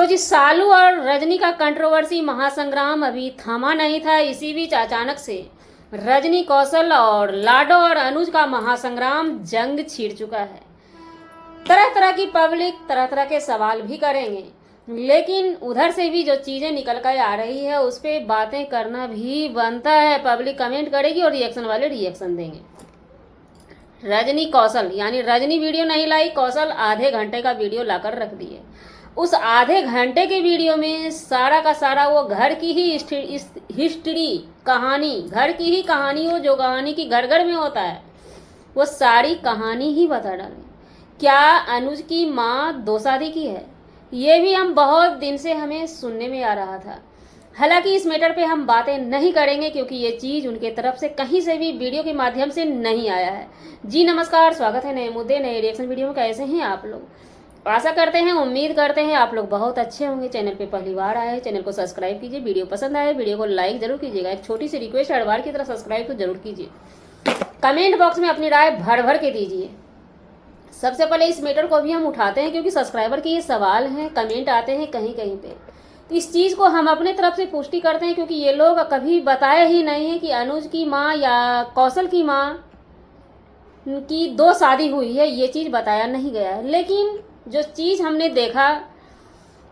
जी, सालू और रजनी का कंट्रोवर्सी महासंग्राम अभी थमा नहीं था। इसी बीच अचानक से रजनी कौशल और लाडो और अनुज का महासंग्राम जंग छिड़ चुका है। तरह तरह की पब्लिक तरह तरह के सवाल भी करेंगे, लेकिन उधर से भी जो चीज़ें निकल कर आ रही है उस पर बातें करना भी बनता है। पब्लिक कमेंट करेगी और रिएक्शन वाले रिएक्शन देंगे। रजनी कौशल यानी रजनी वीडियो नहीं लाई, कौशल आधे घंटे का वीडियो लाकर रख दिए। उस आधे घंटे के वीडियो में सारा का सारा वो घर की ही हिस्ट्री कहानी, घर की ही कहानी हो जो कहानी की घर घर में होता है, वो सारी कहानी ही बता डाले। क्या अनुज की माँ दो शादी की है, ये भी हम बहुत दिन से हमें सुनने में आ रहा था। हालांकि इस मैटर पे हम बातें नहीं करेंगे क्योंकि ये चीज़ उनके तरफ से कहीं से भी वीडियो के माध्यम से नहीं आया है। जी नमस्कार, स्वागत है नए मुद्दे नए रिएक्शन वीडियो में। कैसे हैं आप लोग? आशा करते हैं, उम्मीद करते हैं आप लोग बहुत अच्छे होंगे। चैनल पे पहली बार आए हैं, चैनल को सब्सक्राइब कीजिए। वीडियो पसंद आए वीडियो को लाइक जरूर कीजिएगा। एक छोटी सी रिक्वेस्ट, हर बार की तरह सब्सक्राइब तो जरूर कीजिए। कमेंट बॉक्स में अपनी राय भर भर के दीजिए। सबसे पहले इस मैटर को भी हम उठाते हैं क्योंकि सब्सक्राइबर के ये सवाल हैं, कमेंट आते हैं कहीं कहीं पे, तो इस चीज़ को हम अपने तरफ से पुष्टि करते हैं क्योंकि ये लोग कभी बताए ही नहीं है कि अनुज की माँ या कौशल की माँ की दो शादी हुई है। ये चीज़ बताया नहीं गया है। लेकिन जो चीज़ हमने देखा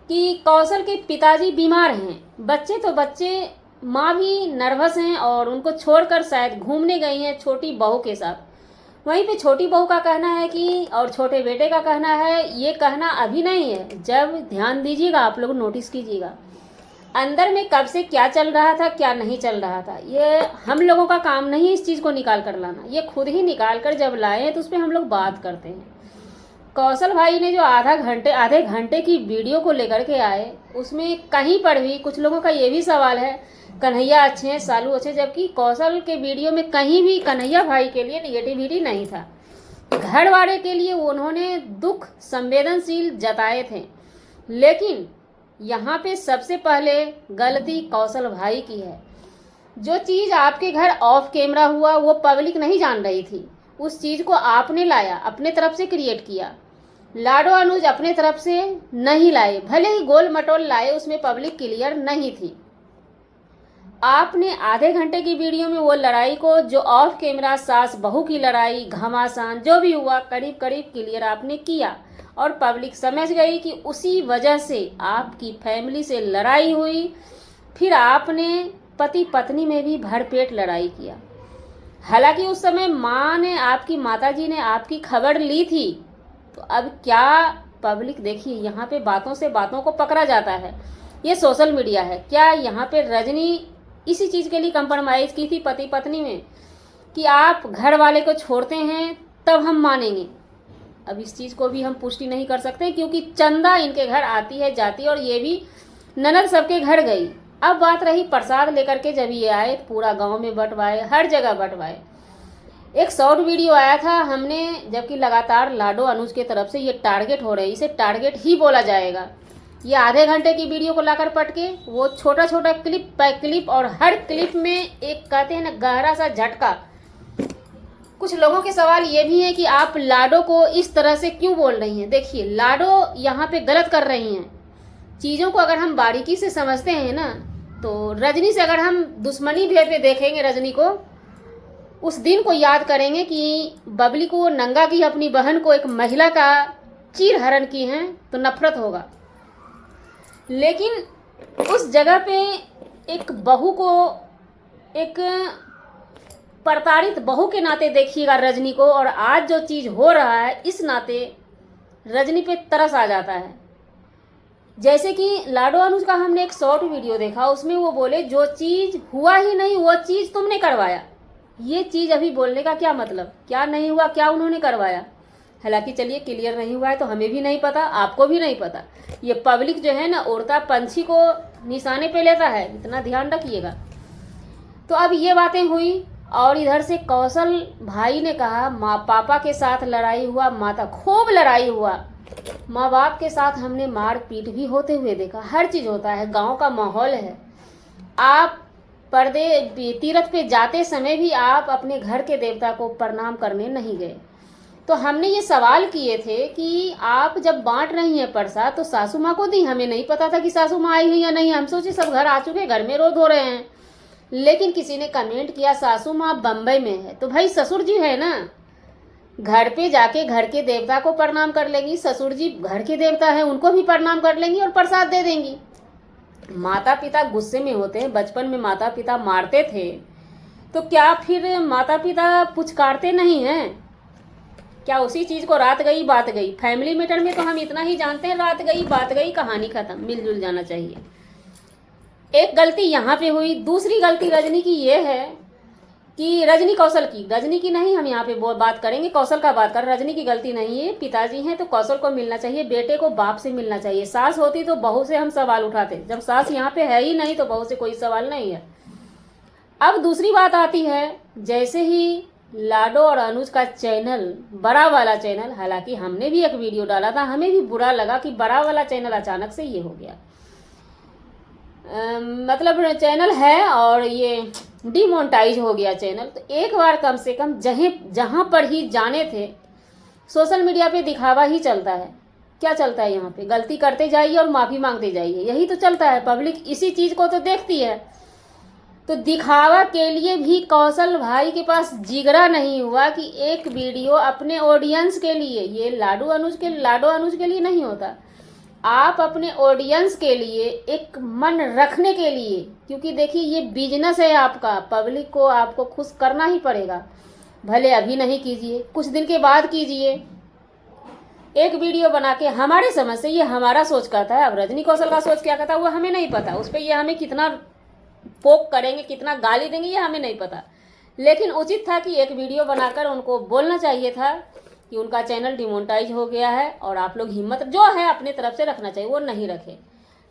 कि कौशल के पिताजी बीमार हैं, बच्चे तो बच्चे, माँ भी नर्वस हैं और उनको छोड़कर शायद घूमने गई हैं छोटी बहू के साथ। वहीं पे छोटी बहू का कहना है कि, और छोटे बेटे का कहना है, ये कहना अभी नहीं है, जब ध्यान दीजिएगा आप लोग नोटिस कीजिएगा अंदर में कब से क्या चल रहा था क्या नहीं चल रहा था। ये हम लोगों का काम नहीं है इस चीज़ को निकाल कर लाना, ये खुद ही निकाल कर जब लाए तो उस पर हम लोग बात करते हैं। कौशल भाई ने जो आधे घंटे की वीडियो को लेकर के आए, उसमें कहीं पर भी कुछ लोगों का ये भी सवाल है कन्हैया अच्छे हैं, सालू अच्छे, जबकि कौशल के वीडियो में कहीं भी कन्हैया भाई के लिए निगेटिविटी नहीं था। घर वाले के लिए उन्होंने दुख संवेदनशील जताए थे। लेकिन यहाँ पे सबसे पहले गलती कौशल भाई की है। जो चीज़ आपके घर ऑफ कैमरा हुआ वो पब्लिक नहीं जान रही थी, उस चीज़ को आपने लाया, अपने तरफ से क्रिएट किया। लाडो अनुज अपने तरफ से नहीं लाए, भले ही गोल मटोल लाए, उसमें पब्लिक क्लियर नहीं थी। आपने आधे घंटे की वीडियो में वो लड़ाई को, जो ऑफ कैमरा सास बहू की लड़ाई, घमासान जो भी हुआ, करीब करीब क्लियर आपने किया और पब्लिक समझ गई कि उसी वजह से आपकी फैमिली से लड़ाई हुई। फिर आपने पति पत्नी में भी भरपेट लड़ाई किया। हालांकि उस समय माँ ने, आपकी माताजी ने आपकी खबर ली थी। तो अब क्या पब्लिक, देखिए यहाँ पे बातों से बातों को पकड़ा जाता है। ये सोशल मीडिया है। क्या यहाँ पे रजनी इसी चीज़ के लिए कंप्रोमाइज़ की थी पति पत्नी में कि आप घर वाले को छोड़ते हैं तब हम मानेंगे? अब इस चीज़ को भी हम पुष्टि नहीं कर सकते क्योंकि चंदा इनके घर आती है जाती है, और ये भी ननद सबके घर गई। अब बात रही प्रसाद लेकर के, जब ये आए पूरा गांव में बंटवाए, हर जगह बंटवाए। एक शॉर्ट वीडियो आया था हमने, जबकि लगातार लाडो अनुज के तरफ से ये टारगेट हो रही, इसे टारगेट ही बोला जाएगा। ये आधे घंटे की वीडियो को लाकर पटके वो छोटा छोटा क्लिप बाय क्लिप, और हर क्लिप में एक कहते हैं ना गहरा सा झटका। कुछ लोगों के सवाल ये भी है कि आप लाडो को इस तरह से क्यों बोल रही हैं। देखिए, लाडो यहाँ पे गलत कर रही हैं। चीज़ों को अगर हम बारीकी से समझते हैं ना, तो रजनी से अगर हम दुश्मनी भेद पे देखेंगे, रजनी को उस दिन को याद करेंगे कि बबली को नंगा की, अपनी बहन को एक महिला का चीर हरण की हैं, तो नफरत होगा। लेकिन उस जगह पे एक बहू को, एक प्रताड़ित बहू के नाते देखिएगा रजनी को, और आज जो चीज़ हो रहा है इस नाते रजनी पे तरस आ जाता है। जैसे कि लाडो अनुज का हमने एक शॉर्ट वीडियो देखा, उसमें वो बोले जो चीज़ हुआ ही नहीं वो चीज़ तुमने करवाया। ये चीज़ अभी बोलने का क्या मतलब? क्या नहीं हुआ, क्या उन्होंने करवाया? हालांकि चलिए क्लियर नहीं हुआ है तो हमें भी नहीं पता, आपको भी नहीं पता। ये पब्लिक जो है ना, उड़ता पंछी को निशाने पे लेता है, इतना ध्यान रखिएगा। तो अब ये बातें हुई, और इधर से कौशल भाई ने कहा माँ पापा के साथ लड़ाई हुआ, माता खूब लड़ाई हुआ, माँ बाप के साथ हमने मार पीट भी होते हुए देखा। हर चीज़ होता है, गांव का माहौल है। आप तीरथ पे जाते समय भी आप अपने घर के देवता को प्रणाम करने नहीं गए। तो हमने ये सवाल किए थे कि आप जब बांट रही हैं प्रसाद तो सासू माँ को दी, हमें नहीं पता था कि सासू माँ आई हुई या नहीं, हम सोचे सब घर आ चुके, घर में रो धो रहे हैं। लेकिन किसी ने कमेंट किया सासू माँ बम्बई में है, तो भाई ससुर जी है ना, घर पे जाके घर के देवता को प्रणाम कर लेंगी, ससुर जी घर के देवता है उनको भी प्रणाम कर लेंगी और प्रसाद दे देंगी। माता पिता गुस्से में होते हैं, बचपन में माता पिता मारते थे तो क्या फिर माता पिता पुचकारते नहीं हैं? क्या उसी चीज़ को रात गई बात गई, फैमिली मैटर में तो हम इतना ही जानते हैं, रात गई बात गई, कहानी खत्म, मिलजुल जाना चाहिए। एक गलती यहाँ पे हुई। दूसरी गलती रजनी की ये है कि रजनी कौशल की, रजनी की नहीं, हम यहाँ पे बात करेंगे, कौशल का बात कर, रजनी की गलती नहीं है। पिताजी हैं तो कौशल को मिलना चाहिए, बेटे को बाप से मिलना चाहिए। सास होती तो बहू से हम सवाल उठाते, जब सास यहाँ पे है ही नहीं तो बहू से कोई सवाल नहीं है। अब दूसरी बात आती है, जैसे ही लाडो और अनुज का चैनल, बड़ा वाला चैनल, हालांकि हमने भी एक वीडियो डाला था, हमें भी बुरा लगा कि बड़ा वाला चैनल अचानक से ये हो गया। मतलब चैनल है और ये डिमोनेटाइज हो गया चैनल। तो एक बार कम से कम जहाँ पर ही जाने थे, सोशल मीडिया पे दिखावा ही चलता है। क्या चलता है यहाँ पे? गलती करते जाइए और माफ़ी मांगते जाइए, यही तो चलता है। पब्लिक इसी चीज़ को तो देखती है। तो दिखावा के लिए भी कौशल भाई के पास जिगरा नहीं हुआ कि एक वीडियो अपने ऑडियंस के लिए, ये लाडो अनुज के लिए नहीं होता, आप अपने ऑडियंस के लिए एक मन रखने के लिए, क्योंकि देखिए ये बिजनेस है आपका, पब्लिक को आपको खुश करना ही पड़ेगा। भले अभी नहीं कीजिए, कुछ दिन के बाद कीजिए, एक वीडियो बना के। हमारे समझ से ये हमारा सोच कहता है, अब रजनी कौशल का सोच क्या कहता है वो हमें नहीं पता, उस पर ये हमें कितना पोक करेंगे, कितना गाली देंगे, ये हमें नहीं पता। लेकिन उचित था कि एक वीडियो बनाकर उनको बोलना चाहिए था कि उनका चैनल डिमोनेटाइज हो गया है और आप लोग हिम्मत जो है अपने तरफ से रखना चाहिए, वो नहीं रखे।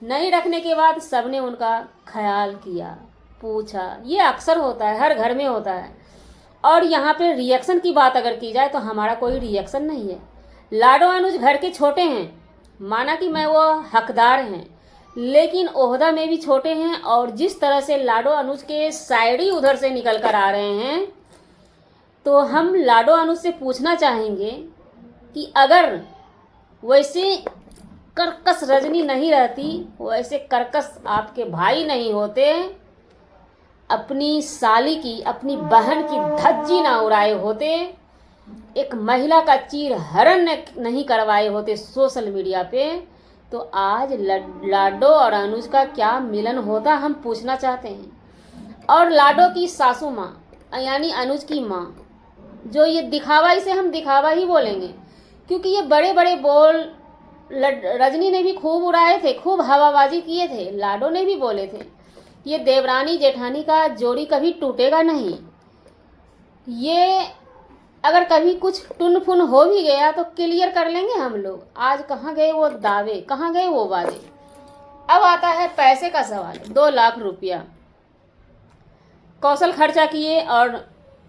नहीं रखने के बाद सबने उनका ख्याल किया, पूछा, ये अक्सर होता है, हर घर में होता है। और यहाँ पे रिएक्शन की बात अगर की जाए तो हमारा कोई रिएक्शन नहीं है। लाडो अनुज घर के छोटे हैं, माना कि मैं वो हकदार हैं, लेकिन ओहदा में भी छोटे हैं। और जिस तरह से लाडो अनुज के शायरी उधर से निकल कर आ रहे हैं, तो हम लाडो अनुज से पूछना चाहेंगे कि अगर वैसे कर्कश रजनी नहीं रहती, वैसे कर्कश आपके भाई नहीं होते, अपनी साली की, अपनी बहन की धज्जी ना उड़ाए होते, एक महिला का चीर हरण नहीं करवाए होते सोशल मीडिया पे, तो आज लाडो और अनुज का क्या मिलन होता, हम पूछना चाहते हैं। और लाडो की सासू माँ यानी अनुज की माँ, जो ये दिखावा, इसे हम दिखावा ही बोलेंगे, क्योंकि ये बड़े बड़े बोल रजनी ने भी खूब उड़ाए थे, खूब हवाबाजी किए थे, लाडो ने भी बोले थे ये देवरानी जेठानी का जोड़ी कभी टूटेगा नहीं। ये अगर कभी कुछ टुन फुन हो भी गया तो क्लियर कर लेंगे हम लोग। आज कहाँ गए वो दावे, कहाँ गए वो वादे। अब आता है पैसे का सवाल। 2 लाख रुपया कौशल खर्चा किए और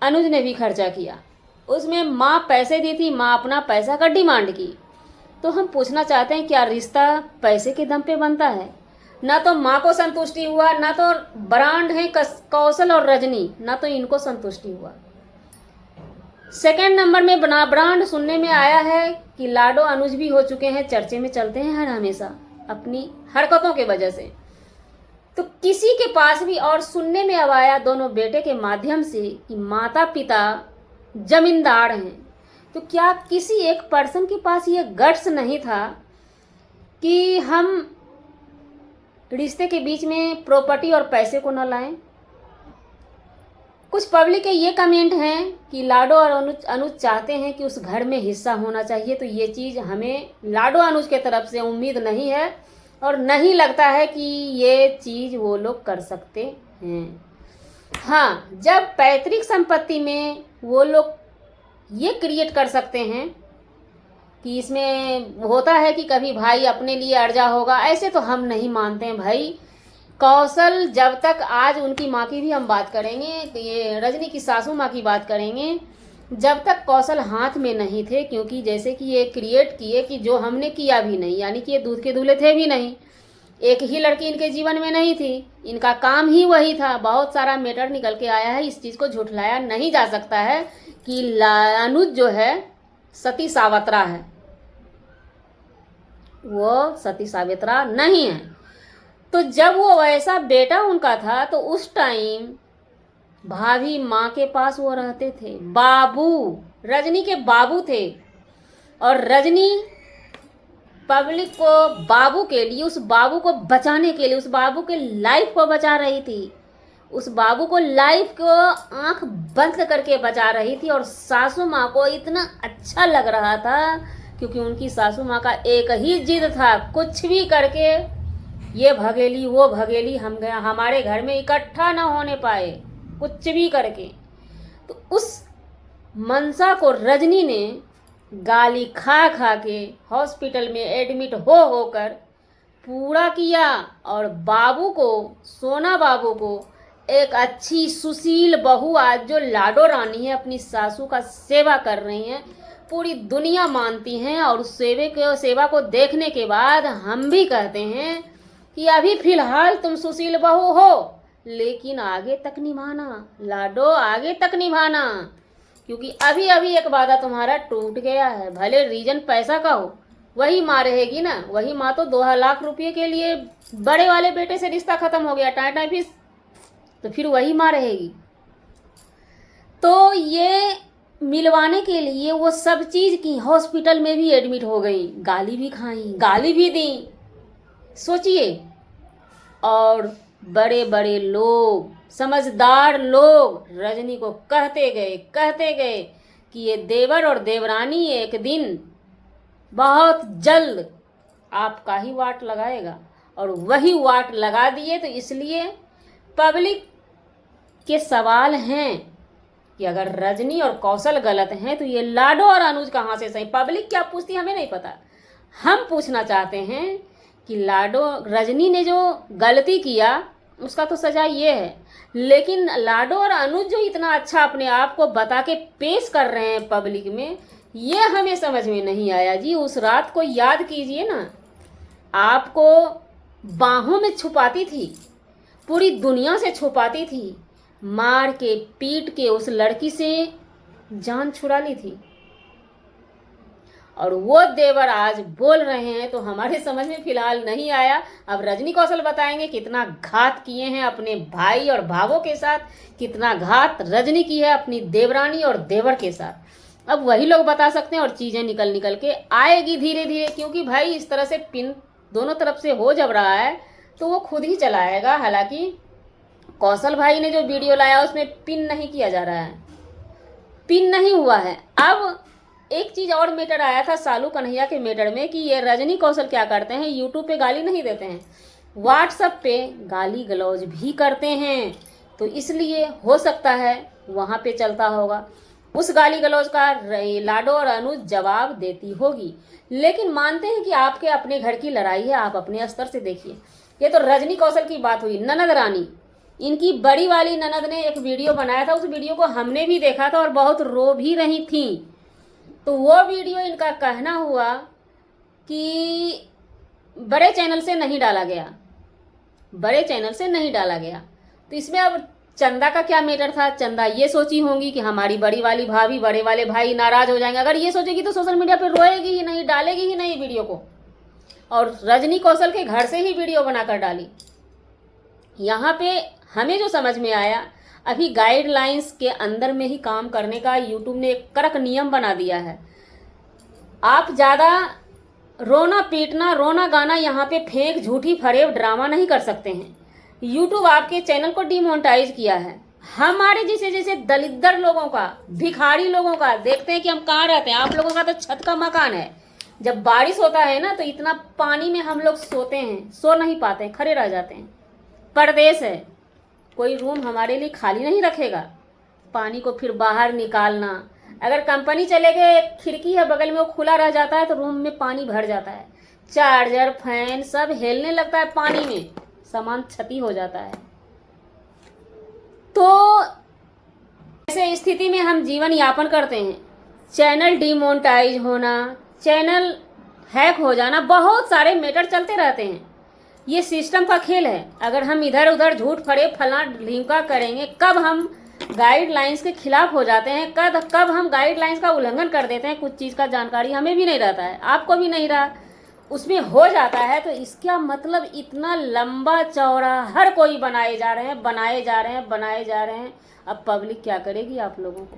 अनुज ने भी खर्चा किया, उसमें माँ पैसे दी थी, माँ अपना पैसा का डिमांड की। तो हम पूछना चाहते हैं क्या रिश्ता पैसे के दम पे बनता है? ना तो माँ को संतुष्टि हुआ, ना तो ब्रांड है कौशल और रजनी, ना तो इनको संतुष्टि हुआ। सेकंड नंबर में ब्रांड सुनने में आया है कि लाडो अनुज भी हो चुके हैं, चर्चे में चलते हैं हर हमेशा अपनी हरकतों के वजह से। तो किसी के पास भी, और सुनने में अब आया दोनों बेटे के माध्यम से कि माता पिता जमींदार हैं, तो क्या किसी एक पर्सन के पास ये गट्स नहीं था कि हम रिश्ते के बीच में प्रॉपर्टी और पैसे को न लाएं? कुछ पब्लिक के ये कमेंट हैं कि लाडो और अनुज चाहते हैं कि उस घर में हिस्सा होना चाहिए, तो ये चीज़ हमें लाडो अनुज के तरफ से उम्मीद नहीं है और नहीं लगता है कि ये चीज़ वो लोग कर सकते हैं। हाँ, जब पैतृक संपत्ति में वो लोग ये क्रिएट कर सकते हैं कि इसमें होता है कि कभी भाई अपने लिए अर्जा होगा, ऐसे तो हम नहीं मानते हैं भाई। कौशल जब तक, आज उनकी माँ की भी हम बात करेंगे, ये रजनी की सासू माँ की बात करेंगे, जब तक कौशल हाथ में नहीं थे, क्योंकि जैसे कि ये क्रिएट किए कि जो हमने किया भी नहीं, यानी कि ये दूध के दूल्हे थे भी नहीं, एक ही लड़की इनके जीवन में नहीं थी, इनका काम ही वही था। बहुत सारा मैटर निकल के आया है, इस चीज़ को झुठलाया नहीं जा सकता है कि अनुज जो है सती सावित्रा है, वो सती सावित्रा नहीं है। तो जब वो वैसा बेटा उनका था तो उस टाइम भाभी माँ के पास वो रहते थे, बाबू रजनी के बाबू थे, और रजनी पब्लिक को बाबू के लिए, उस बाबू को बचाने के लिए, उस बाबू के लाइफ को बचा रही थी, उस बाबू को लाइफ को आंख बंद करके बचा रही थी। और सासू माँ को इतना अच्छा लग रहा था क्योंकि उनकी सासू माँ का एक ही जिद था, कुछ भी करके ये भगेली वो भगेली हमारे घर में इकट्ठा ना होने पाए, कुछ भी करके। तो उस मनसा को रजनी ने गाली खा खा के हॉस्पिटल में एडमिट होकर पूरा किया, और बाबू को, सोना बाबू को, एक अच्छी सुशील बहू आज जो लाडो रानी है, अपनी सासू का सेवा कर रही हैं, पूरी दुनिया मानती हैं। और उस सेवा को देखने के बाद हम भी कहते हैं कि अभी फिलहाल तुम सुशील बहू हो, लेकिन आगे तक निभाना लाडो, आगे तक निभाना, क्योंकि अभी अभी एक वादा तुम्हारा टूट गया है। भले रीजन पैसा का हो, वही माँ रहेगी ना, वही माँ तो 2 लाख रुपये के लिए बड़े वाले बेटे से रिश्ता खत्म हो गया, टाटा फीस, तो फिर वही माँ रहेगी। तो ये मिलवाने के लिए वो सब चीज़ की, हॉस्पिटल में भी एडमिट हो गई, गाली भी खाई, गाली भी दी, सोचिए। और बड़े बड़े लोग, समझदार लोग रजनी को कहते गए कि ये देवर और देवरानी एक दिन बहुत जल्द आपका ही वाट लगाएगा, और वही वाट लगा दिए। तो इसलिए पब्लिक के सवाल हैं कि अगर रजनी और कौशल गलत हैं तो ये लाडो और अनुज कहाँ से सही। पब्लिक क्या पूछती हमें नहीं पता, हम पूछना चाहते हैं कि रजनी ने जो गलती किया उसका तो सजा ये है, लेकिन लाडो और अनुज जो इतना अच्छा अपने आप को बता के पेश कर रहे हैं पब्लिक में, ये हमें समझ में नहीं आया जी। उस रात को याद कीजिए ना, आपको बाहों में छुपाती थी, पूरी दुनिया से छुपाती थी, मार के पीट के उस लड़की से जान छुड़ा ली थी, और वो देवर आज बोल रहे हैं तो हमारे समझ में फिलहाल नहीं आया। अब रजनी कौशल बताएंगे कितना घात किए हैं अपने भाई और भावों के साथ, कितना घात रजनी की है अपनी देवरानी और देवर के साथ। अब वही लोग बता सकते हैं, और चीज़ें निकल के आएगी धीरे धीरे, क्योंकि भाई इस तरह से पिन दोनों तरफ से हो जब रहा है तो वो खुद ही चलाएगा। हालांकि कौशल भाई ने जो वीडियो लाया उसमें पिन नहीं किया जा रहा है, पिन नहीं हुआ है। अब एक चीज़ और मैटर आया था सालू कन्हैया के मैटर में कि ये रजनी कौशल क्या करते हैं, यूट्यूब पे गाली नहीं देते हैं, व्हाट्सएप पे गाली गलौज भी करते हैं। तो इसलिए हो सकता है वहाँ पे चलता होगा, उस गाली गलौज का लाडो और अनुज जवाब देती होगी। लेकिन मानते हैं कि आपके अपने घर की लड़ाई है, आप अपने स्तर से देखिए। ये तो रजनी कौशल की बात हुई। ननद रानी, इनकी बड़ी वाली ननद ने एक वीडियो बनाया था, उस वीडियो को हमने भी देखा था और बहुत रो भी रही थी। तो वो वीडियो इनका कहना हुआ कि बड़े चैनल से नहीं डाला गया, बड़े चैनल से नहीं डाला गया। तो इसमें अब चंदा का क्या मैटर था? चंदा ये सोची होंगी कि हमारी बड़ी वाली भाभी, बड़े वाले भाई नाराज हो जाएंगे। अगर ये सोचेगी तो सोशल मीडिया पर रोएगी ही नहीं, डालेगी ही नहीं वीडियो को, और रजनी कौशल के घर से ही वीडियो बनाकर डाली। यहाँ पे हमें जो समझ में आया, अभी गाइडलाइंस के अंदर में ही काम करने का यूट्यूब ने एक कड़क नियम बना दिया है। आप ज़्यादा रोना पीटना, रोना गाना यहाँ पे फेक, झूठी फरेब ड्रामा नहीं कर सकते हैं। यूट्यूब आपके चैनल को डिमोनेटाइज किया है। हमारे जैसे दलिद्र लोगों का, भिखारी लोगों का, देखते हैं कि हम कहाँ रहते हैं। आप लोगों का तो छत का मकान है, जब बारिश होता है ना तो इतना पानी में हम लोग सोते हैं, सो नहीं पाते, खड़े रह जाते हैं। परदेश है, कोई रूम हमारे लिए खाली नहीं रखेगा, पानी को फिर बाहर निकालना। अगर कंपनी चले गए, खिड़की है बगल में, वो खुला रह जाता है तो रूम में पानी भर जाता है, चार्जर फैन सब हिलने लगता है पानी में, सामान क्षति हो जाता है। तो ऐसे स्थिति में हम जीवन यापन करते हैं। चैनल डिमोनेटाइज होना, चैनल हैक हो जाना, बहुत सारे मैटर चलते रहते हैं। ये सिस्टम का खेल है। अगर हम इधर उधर झूठ फरेब फला ढींका करेंगे, कब हम गाइडलाइंस के खिलाफ हो जाते हैं। कब हम गाइडलाइंस का उल्लंघन कर देते हैं, कुछ चीज़ का जानकारी हमें भी नहीं रहता है, आपको भी नहीं रहा, उसमें हो जाता है, तो इसका मतलब इतना लंबा चौड़ा हर कोई बनाए जा रहे हैं, बनाए जा रहे हैं, बनाए जा रहे हैं। अब पब्लिक क्या करेगी आप लोगों को?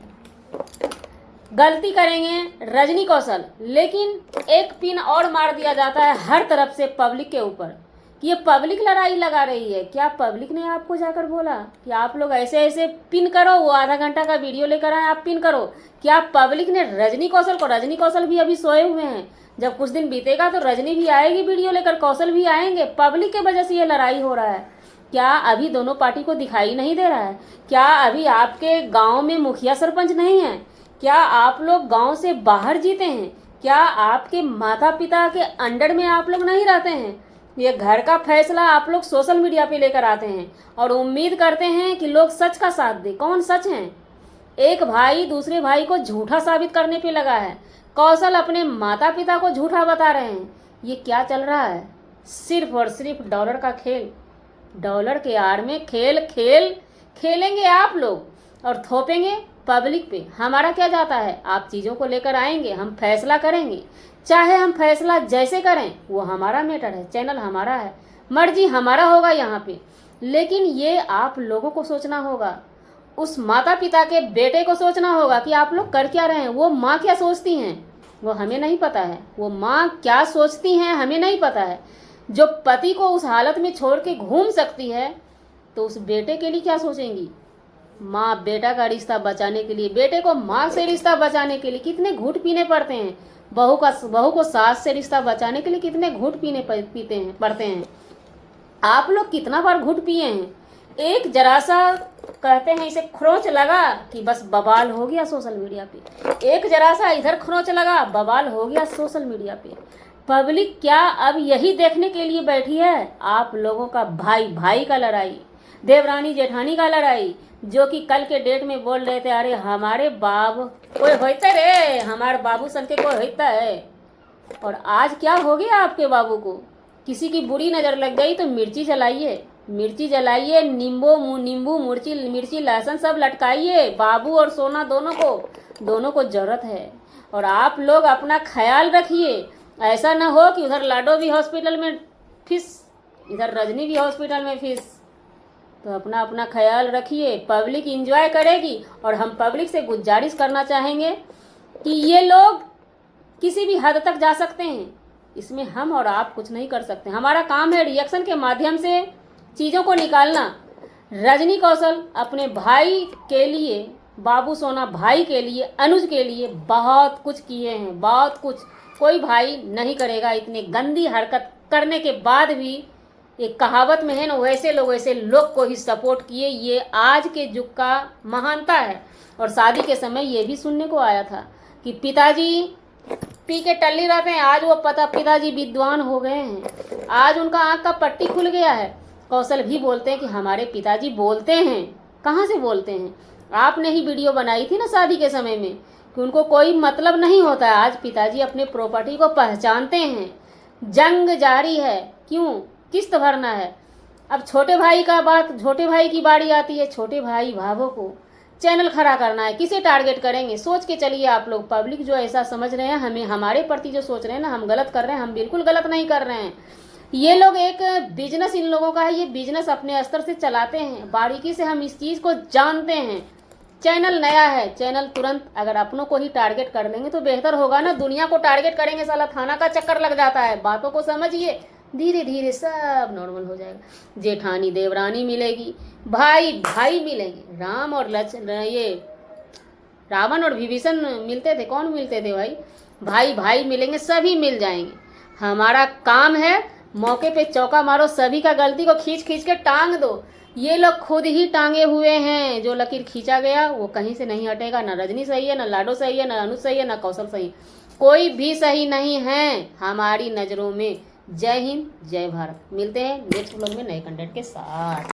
गलती करेंगे रजनी कौशल, लेकिन एक पिन और मार दिया जाता है हर तरफ से पब्लिक के ऊपर कि ये पब्लिक लड़ाई लगा रही है। क्या पब्लिक ने आपको जाकर बोला कि आप लोग ऐसे ऐसे पिन करो, वो आधा घंटा का वीडियो लेकर आए, आप पिन करो? क्या पब्लिक ने रजनी कौशल भी अभी सोए हुए हैं, जब कुछ दिन बीतेगा तो रजनी भी आएगी वीडियो लेकर, कौशल भी आएंगे। पब्लिक के वजह से ये लड़ाई हो रहा है। क्या अभी दोनों पार्टी को दिखाई नहीं दे रहा है? क्या अभी आपके गाँव में मुखिया सरपंच नहीं है? क्या आप लोग गांव से बाहर जीते हैं? क्या आपके माता पिता के अंडर में आप लोग नहीं रहते हैं? ये घर का फैसला आप लोग सोशल मीडिया पे लेकर आते हैं और उम्मीद करते हैं कि लोग सच का साथ दें। कौन सच है? एक भाई दूसरे भाई को झूठा साबित करने पे लगा है। कौशल अपने माता पिता को झूठा बता रहे हैं। ये क्या चल रहा है? सिर्फ और सिर्फ डॉलर का खेल। डॉलर के आड़ में खेलेंगे आप लोग और थोपेंगे पब्लिक पे। हमारा क्या जाता है? आप चीज़ों को लेकर आएंगे, हम फैसला करेंगे, चाहे हम फैसला जैसे करें वो हमारा मैटर है, चैनल हमारा है, मर्जी हमारा होगा यहाँ पे। लेकिन ये आप लोगों को सोचना होगा, उस माता पिता के बेटे को सोचना होगा कि आप लोग कर क्या रहे हैं। वो माँ क्या सोचती हैं वो हमें नहीं पता है, वो माँ क्या सोचती हैं हमें नहीं पता है। जो पति को उस हालत में छोड़ के घूम सकती है तो उस बेटे के लिए क्या सोचेंगी? माँ बेटा का रिश्ता बचाने के लिए, बेटे को माँ से रिश्ता बचाने के लिए कितने घूंट पीने पड़ते हैं। बहू को सास से रिश्ता बचाने के लिए कितने घूंट पड़ते हैं। आप लोग कितना बार घूंट पिए हैं? एक जरा सा कहते हैं इसे खरोंच लगा कि बस बवाल हो गया सोशल मीडिया पे। एक जरा सा इधर खरोंच लगा, बवाल हो गया सोशल मीडिया पे। पब्लिक क्या अब यही देखने के लिए बैठी है? आप लोगों का भाई भाई का लड़ाई, देवरानी जेठानी का लड़ाई, जो कि कल के डेट में बोल रहे थे अरे हमारे बाब कोई होता रे, हमारे बाबू सन के कोई होता है। और आज क्या हो गया आपके बाबू को? किसी की बुरी नज़र लग गई तो मिर्ची जलाइए, नींबू मिर्ची लहसुन सब लटकाइए। बाबू और सोना दोनों को जरूरत है। और आप लोग अपना ख्याल रखिए, ऐसा ना हो कि उधर लाडो भी हॉस्पिटल में फीस, इधर रजनी भी हॉस्पिटल में फीस। तो अपना अपना ख्याल रखिए। पब्लिक एंजॉय करेगी और हम पब्लिक से गुजारिश करना चाहेंगे कि ये लोग किसी भी हद तक जा सकते हैं, इसमें हम और आप कुछ नहीं कर सकते। हमारा काम है रिएक्शन के माध्यम से चीज़ों को निकालना। रजनी कौशल अपने भाई के लिए, बाबू सोना भाई के लिए, अनुज के लिए बहुत कुछ किए हैं, बहुत कुछ। कोई भाई नहीं करेगा इतनी गंदी हरकत करने के बाद भी। एक कहावत में है ना, वैसे लोग को ही सपोर्ट किए। ये आज के युग का महानता है। और शादी के समय ये भी सुनने को आया था कि पिताजी पी के टल्ली रहते हैं, आज वो पिताजी विद्वान हो गए हैं, आज उनका आँख का पट्टी खुल गया है। कौशल भी बोलते हैं कि हमारे पिताजी बोलते हैं। कहाँ से बोलते हैं? आपने ही वीडियो बनाई थी ना शादी के समय में कि उनको कोई मतलब नहीं होता है। आज पिताजी अपने प्रॉपर्टी को पहचानते हैं। जंग जारी है। क्यों? किस्त भरना है। अब छोटे भाई की बारी आती है। छोटे भाई भावों को चैनल खड़ा करना है। किसे टारगेट करेंगे? सोच के चलिए आप लोग। पब्लिक जो ऐसा समझ रहे हैं, हमें हमारे प्रति जो सोच रहे हैं ना, हम गलत कर रहे हैं, हम बिल्कुल गलत नहीं कर रहे हैं। ये लोग एक बिजनेस इन लोगों का है, ये बिजनेस अपने स्तर से चलाते हैं। बारीकी से हम इस चीज़ को जानते हैं। चैनल नया है, चैनल तुरंत अगर अपनों को ही टारगेट कर लेंगे तो बेहतर होगा ना। दुनिया को टारगेट करेंगे साला थाना का चक्कर लग जाता है। बातों को समझिए, धीरे धीरे सब नॉर्मल हो जाएगा। जेठानी देवरानी मिलेगी, भाई भाई मिलेंगे। रावण और विभीषण मिलते थे, कौन मिलते थे भाई? भाई भाई मिलेंगे, सभी मिल जाएंगे। हमारा काम है मौके पे चौका मारो, सभी का गलती को खींच के टांग दो। ये लोग खुद ही टांगे हुए हैं। जो लकीर खींचा गया वो कहीं से नहीं हटेगा। ना रजनी सही है, ना लाडो सही है, ना अनुज सही है, ना कौशल सही, कोई भी सही नहीं है हमारी नज़रों में। जय हिंद, जय भारत। मिलते हैं नेक्स्ट व्लॉग में नए कंटेंट के साथ।